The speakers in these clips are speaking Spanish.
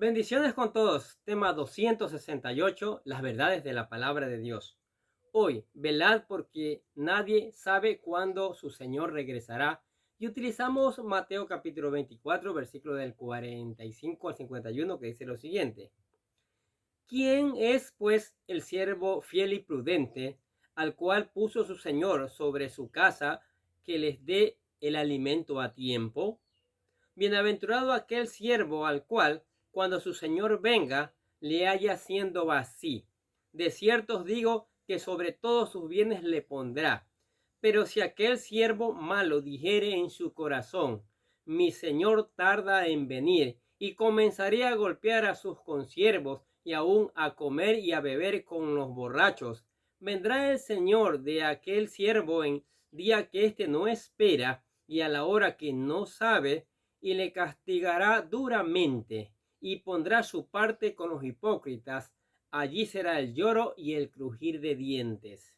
Bendiciones con todos. Tema 268. Las verdades de la palabra de Dios. Hoy, velad porque nadie sabe cuándo su Señor regresará. Y utilizamos Mateo capítulo 24, versículo del 45 al 51, que dice lo siguiente. ¿Quién es, pues, el siervo fiel y prudente, al cual puso su Señor sobre su casa, que les dé el alimento a tiempo? Bienaventurado aquel siervo al cual, cuando su señor venga, le haya siendo así. De cierto os digo que sobre todos sus bienes le pondrá. Pero si aquel siervo malo dijere en su corazón, mi señor tarda en venir, y comenzaré a golpear a sus consiervos, y aún a comer y a beber con los borrachos, vendrá el señor de aquel siervo en día que éste no espera, y a la hora que no sabe, y le castigará duramente, y pondrá su parte con los hipócritas. Allí será el lloro y el crujir de dientes.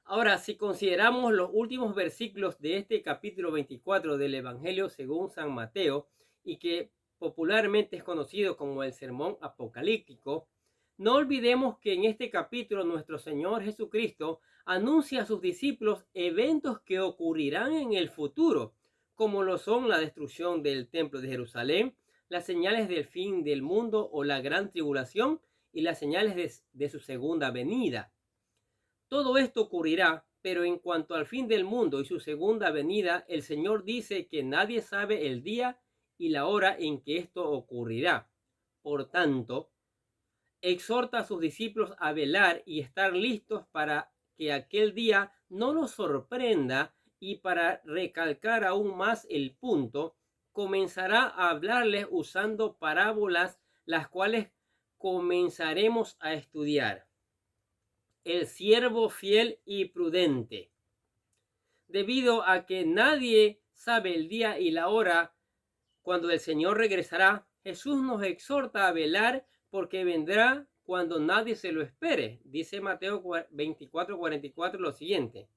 Ahora, si consideramos los últimos versículos de este capítulo 24 del Evangelio según San Mateo, y que popularmente es conocido como el Sermón Apocalíptico, no olvidemos que en este capítulo nuestro Señor Jesucristo anuncia a sus discípulos eventos que ocurrirán en el futuro, como lo son la destrucción del templo de Jerusalén, las señales del fin del mundo o la gran tribulación y las señales de su segunda venida. Todo esto ocurrirá, pero en cuanto al fin del mundo y su segunda venida, el Señor dice que nadie sabe el día y la hora en que esto ocurrirá. Por tanto, exhorta a sus discípulos a velar y estar listos para que aquel día no los sorprenda, y para recalcar aún más el punto, comenzará a hablarles usando parábolas, las cuales comenzaremos a estudiar. El siervo fiel y prudente. Debido a que nadie sabe el día y la hora cuando el Señor regresará, Jesús nos exhorta a velar porque vendrá cuando nadie se lo espere. Dice Mateo 24:44 lo siguiente.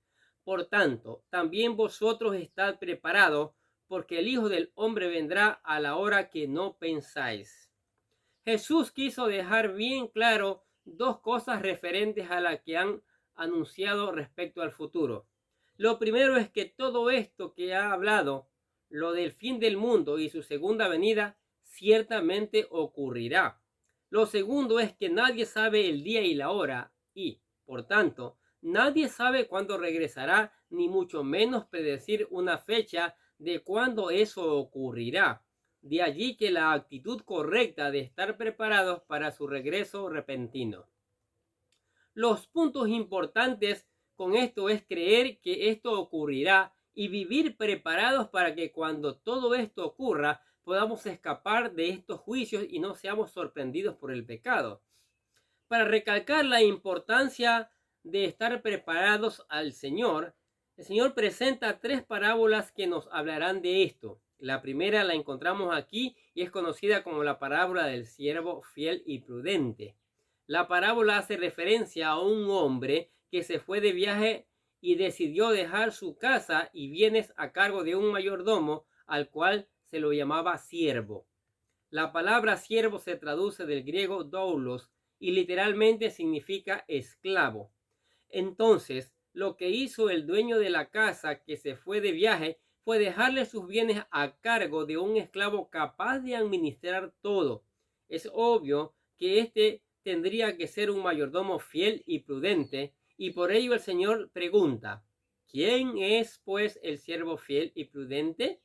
Por tanto, también vosotros estad preparados, porque el Hijo del Hombre vendrá a la hora que no pensáis. Jesús quiso dejar bien claro dos cosas referentes a la que han anunciado respecto al futuro. Lo primero es que todo esto que ha hablado, lo del fin del mundo y su segunda venida, ciertamente ocurrirá. Lo segundo es que nadie sabe el día y la hora y, por tanto, nadie sabe cuándo regresará, ni mucho menos predecir una fecha de cuándo eso ocurrirá. De allí que la actitud correcta de estar preparados para su regreso repentino. Los puntos importantes con esto es creer que esto ocurrirá y vivir preparados para que cuando todo esto ocurra podamos escapar de estos juicios y no seamos sorprendidos por el pecado. Para recalcar la importancia de estar preparados al Señor, el Señor presenta tres parábolas que nos hablarán de esto. La primera la encontramos aquí y es conocida como la parábola del siervo fiel y prudente. La parábola hace referencia a un hombre que se fue de viaje y decidió dejar su casa y bienes a cargo de un mayordomo al cual se lo llamaba siervo. La palabra siervo se traduce del griego doulos y literalmente significa esclavo. Entonces, lo que hizo el dueño de la casa que se fue de viaje fue dejarle sus bienes a cargo de un esclavo capaz de administrar todo. Es obvio que este tendría que ser un mayordomo fiel y prudente, y por ello el Señor pregunta: ¿quién es, pues, el siervo fiel y prudente?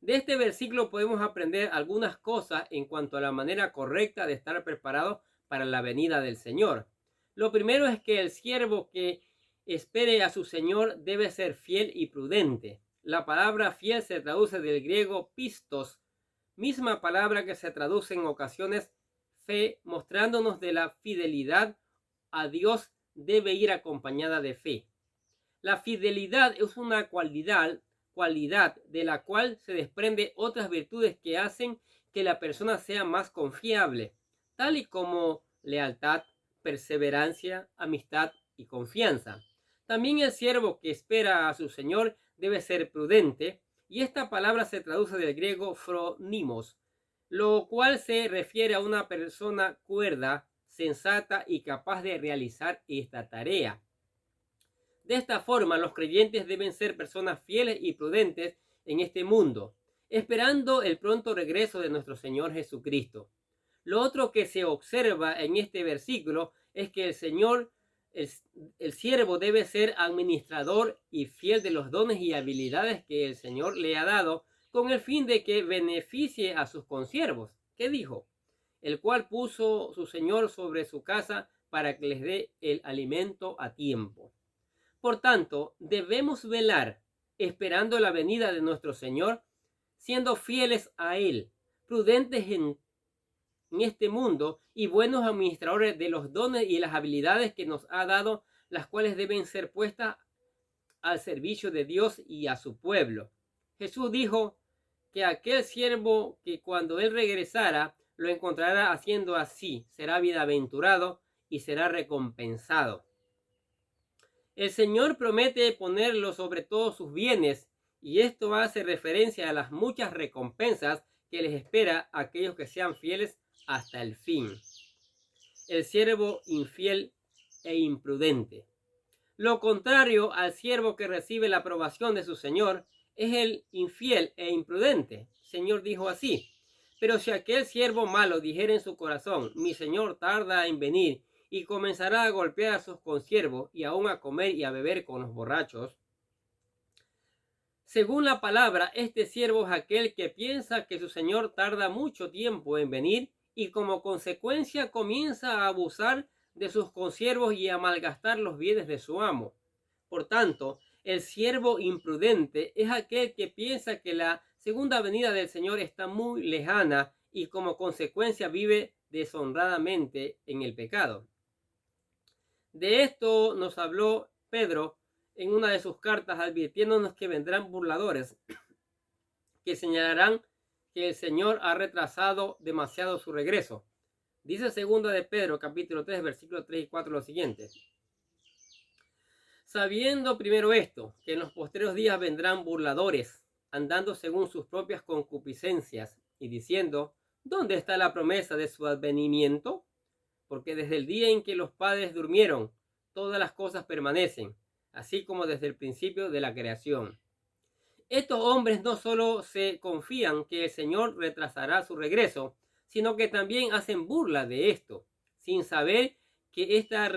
De este versículo podemos aprender algunas cosas en cuanto a la manera correcta de estar preparados para la venida del Señor. Lo primero es que el siervo que espere a su Señor debe ser fiel y prudente. La palabra fiel se traduce del griego pistos, misma palabra que se traduce en ocasiones fe, mostrándonos de la fidelidad a Dios debe ir acompañada de fe. La fidelidad es una cualidad de la cual se desprende otras virtudes que hacen que la persona sea más confiable, tal y como lealtad, perseverancia, amistad y confianza. También el siervo que espera a su señor debe ser prudente, y esta palabra se traduce del griego phronimos, lo cual se refiere a una persona cuerda, sensata y capaz de realizar esta tarea. De esta forma, los creyentes deben ser personas fieles y prudentes en este mundo, esperando el pronto regreso de nuestro Señor Jesucristo. Lo otro que se observa en este versículo es que el siervo debe ser administrador y fiel de los dones y habilidades que el Señor le ha dado, con el fin de que beneficie a sus consiervos. ¿Qué dijo? El cual puso su Señor sobre su casa para que les dé el alimento a tiempo. Por tanto, debemos velar esperando la venida de nuestro Señor, siendo fieles a Él, prudentes en este mundo y buenos administradores de los dones y las habilidades que nos ha dado, las cuales deben ser puestas al servicio de Dios y a su pueblo. Jesús dijo que aquel siervo que cuando Él regresara lo encontrará haciendo así, será bienaventurado y será recompensado. El Señor promete ponerlo sobre todos sus bienes, y esto hace referencia a las muchas recompensas que les espera a aquellos que sean fieles hasta el fin. El siervo infiel e imprudente. Lo contrario al siervo que recibe la aprobación de su Señor es el infiel e imprudente. El Señor dijo así: pero si aquel siervo malo dijera en su corazón, mi Señor tarda en venir, y comenzará a golpear a sus consiervos y aún a comer y a beber con los borrachos. Según la palabra, este siervo es aquel que piensa que su Señor tarda mucho tiempo en venir y como consecuencia comienza a abusar de sus consiervos y a malgastar los bienes de su amo. Por tanto, el siervo imprudente es aquel que piensa que la segunda venida del Señor está muy lejana y como consecuencia vive deshonradamente en el pecado. De esto nos habló Pedro en una de sus cartas, advirtiéndonos que vendrán burladores que señalarán que el Señor ha retrasado demasiado su regreso. Dice segunda de Pedro, capítulo 3, versículos 3 y 4 lo siguiente: sabiendo primero esto, que en los postreros días vendrán burladores, andando según sus propias concupiscencias, y diciendo, ¿dónde está la promesa de su advenimiento? Porque desde el día en que los padres durmieron, todas las cosas permanecen, así como desde el principio de la creación. Estos hombres no solo se confían que el Señor retrasará su regreso, sino que también hacen burla de esto, sin saber que esta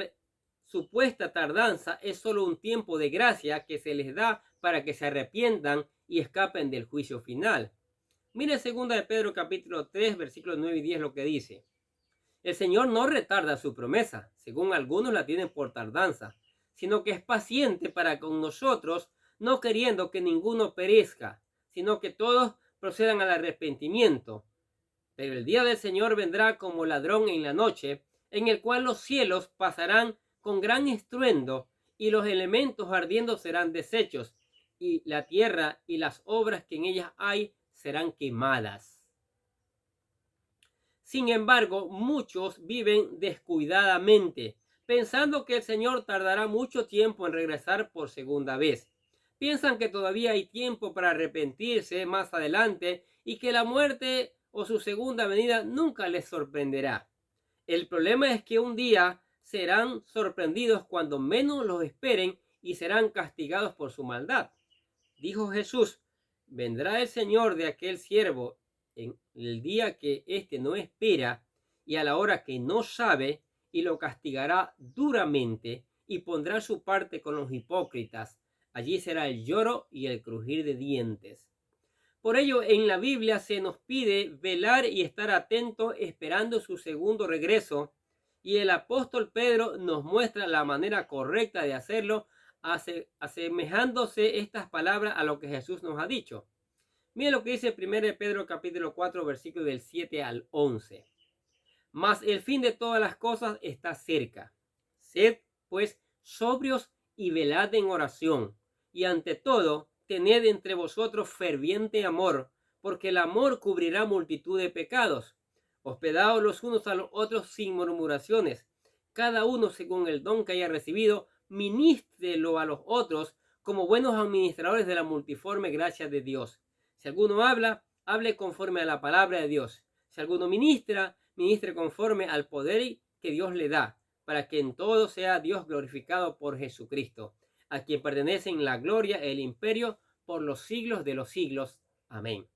supuesta tardanza es solo un tiempo de gracia que se les da para que se arrepientan y escapen del juicio final. Mire 2 de Pedro capítulo 3 versículos 9 y 10 lo que dice: el Señor no retarda su promesa, según algunos la tienen por tardanza, sino que es paciente para con nosotros, no queriendo que ninguno perezca, sino que todos procedan al arrepentimiento. Pero el día del Señor vendrá como ladrón en la noche, en el cual los cielos pasarán con gran estruendo, y los elementos ardiendo serán deshechos, y la tierra y las obras que en ellas hay serán quemadas. Sin embargo, muchos viven descuidadamente, pensando que el Señor tardará mucho tiempo en regresar por segunda vez. Piensan que todavía hay tiempo para arrepentirse más adelante y que la muerte o su segunda venida nunca les sorprenderá. El problema es que un día serán sorprendidos cuando menos los esperen y serán castigados por su maldad. Dijo Jesús: vendrá el Señor de aquel siervo en el día que éste no espera y a la hora que no sabe, y lo castigará duramente y pondrá su parte con los hipócritas. Allí será el lloro y el crujir de dientes. Por ello, en la Biblia se nos pide velar y estar atentos esperando su segundo regreso, y el apóstol Pedro nos muestra la manera correcta de hacerlo, asemejándose estas palabras a lo que Jesús nos ha dicho. Mira lo que dice 1 Pedro capítulo 4 versículos del 7 al 11. Mas el fin de todas las cosas está cerca. Sed pues sobrios y velad en oración, y ante todo tened entre vosotros ferviente amor, porque el amor cubrirá multitud de pecados. Hospedaos los unos a los otros sin murmuraciones. Cada uno según el don que haya recibido, ministrelo a los otros como buenos administradores de la multiforme gracia de Dios. Si alguno habla, hable conforme a la palabra de Dios. Si alguno ministra, ministre conforme al poder que Dios le da, para que en todo sea Dios glorificado por Jesucristo, a quien pertenecen la gloria y el imperio por los siglos de los siglos. Amén.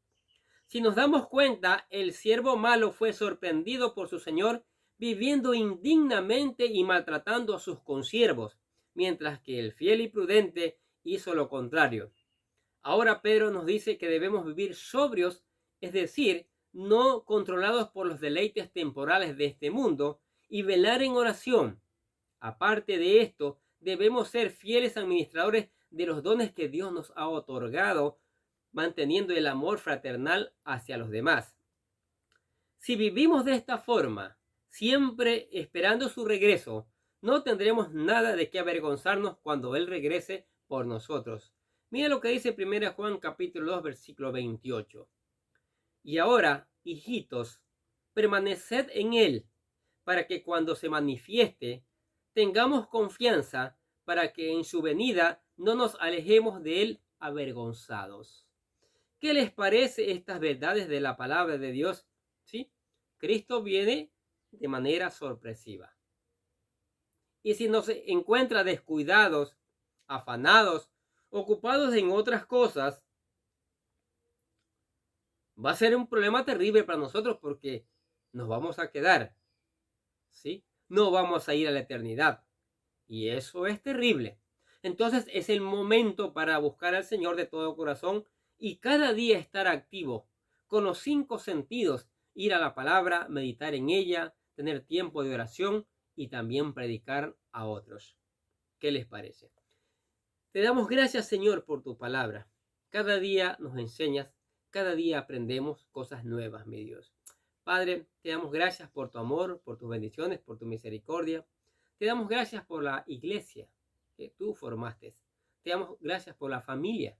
Si nos damos cuenta, el siervo malo fue sorprendido por su señor viviendo indignamente y maltratando a sus consiervos, mientras que el fiel y prudente hizo lo contrario. Ahora Pedro nos dice que debemos vivir sobrios, es decir, no controlados por los deleites temporales de este mundo, y velar en oración. Aparte de esto, debemos ser fieles administradores de los dones que Dios nos ha otorgado, manteniendo el amor fraternal hacia los demás. Si vivimos de esta forma, siempre esperando su regreso, no tendremos nada de qué avergonzarnos cuando Él regrese por nosotros. Mira lo que dice 1 Juan capítulo 2 versículo 28. Y ahora, hijitos, permaneced en Él, para que cuando se manifieste, tengamos confianza, para que en su venida no nos alejemos de Él avergonzados. ¿Qué les parece estas verdades de la palabra de Dios? ¿Sí? Cristo viene de manera sorpresiva. Y si nos encuentra descuidados, afanados, ocupados en otras cosas, va a ser un problema terrible para nosotros porque nos vamos a quedar, ¿sí? No vamos a ir a la eternidad. Y eso es terrible. Entonces es el momento para buscar al Señor de todo corazón y cada día estar activo con los 5 sentidos, ir a la palabra, meditar en ella, tener tiempo de oración y también predicar a otros. ¿Qué les parece? Te damos gracias, Señor, por tu palabra. Cada día nos enseñas, cada día aprendemos cosas nuevas, mi Dios. Padre, te damos gracias por tu amor, por tus bendiciones, por tu misericordia. Te damos gracias por la iglesia que tú formaste. Te damos gracias por la familia,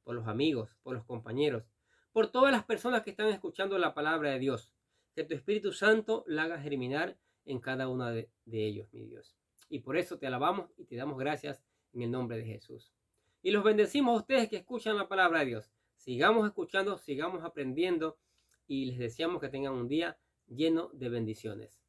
por los amigos, por los compañeros, por todas las personas que están escuchando la palabra de Dios. Que tu Espíritu Santo la haga germinar en cada uno de ellos, mi Dios. Y por eso te alabamos y te damos gracias en el nombre de Jesús. Y los bendecimos a ustedes que escuchan la palabra de Dios. Sigamos escuchando, sigamos aprendiendo y les deseamos que tengan un día lleno de bendiciones.